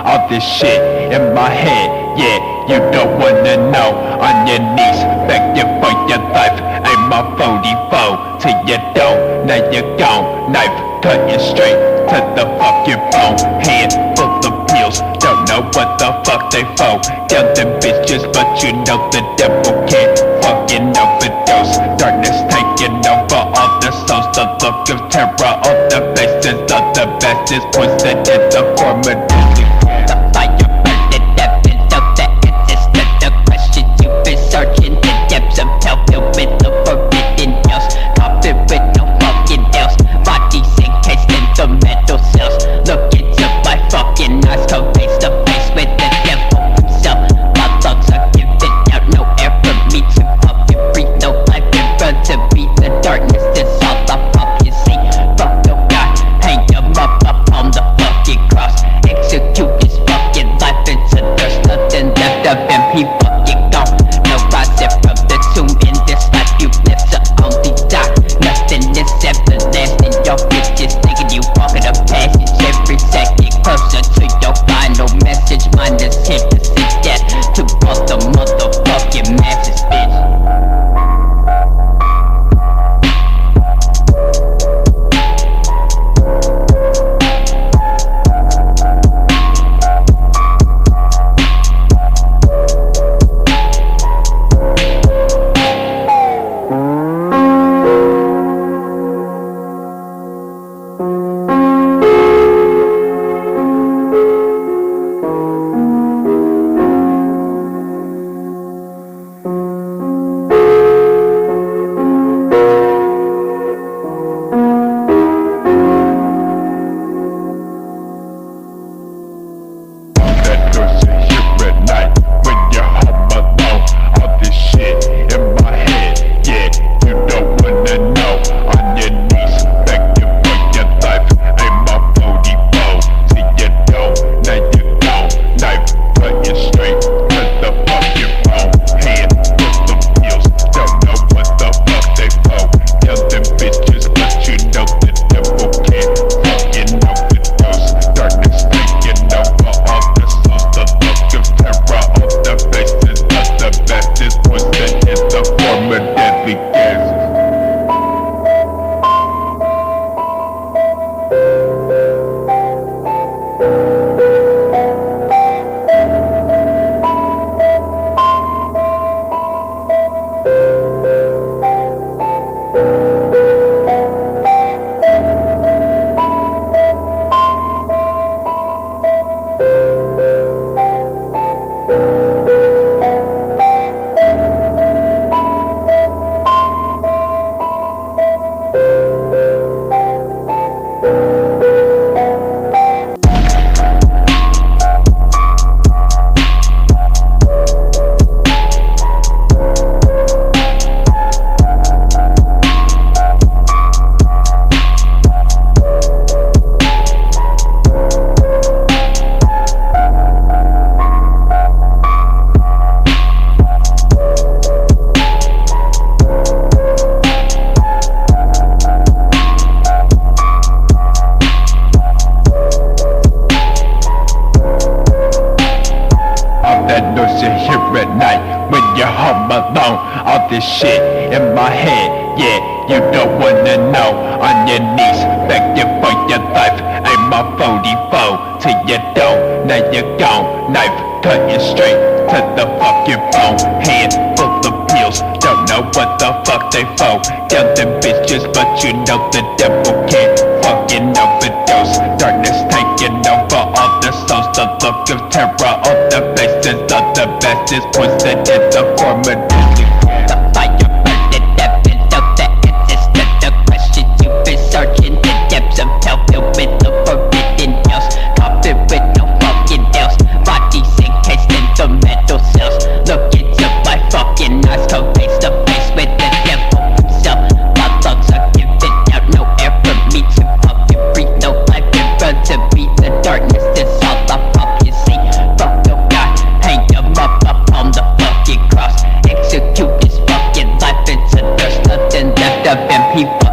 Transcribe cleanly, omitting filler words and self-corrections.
All this shit in my head, yeah, you don't wanna know. On your knees, begging for your life. Aim my 44 till you don't, now you're gone. Knife cutting straight to the fucking bone. Hand full of pills, don't know what the fuck they for. Kill them bitches, but you know the devil can't fucking overdose. Darkness taking over all the souls, the look of terror on the faces of the bastards. Poison in the form of disease. The fire burning evidence of the answers to the questions you've been searching. The depths of hell filled with the forbidden hills. Coffin with no fucking nails. Bodies encased in the metal cells. Look into my fucking eyes, come face to face with the devil himself. My lungs are giving out no air for me to fucking breathe. No life in front of me. The darkness is all I fucking see. Fuck no God, hang him up on the fucking cross. Execute his fucking life until there's nothing left of him. He fucking gone. No rising from the tomb in this life you live to only die. Nothing is everlasting. Your bitches thinking you walking a passage every second closer to your final message. Mine is here to sit death to all the motherfucking masses, bitch. All this shit in my head, yeah, you don't wanna know. On your knees, begging for your life. Aim my 44 till you don't, now you're gone. Knife cutting straight to the fucking bone. Hand full of pills, don't know what the fuck they for. Kill them bitches, but you know the devil can't fucking overdose. Darkness taking over all the souls, the look of terror on the faces of the bastards. Poison in the form of disease. The fire burning evidence of the answers จะเป็นพี่เฟิ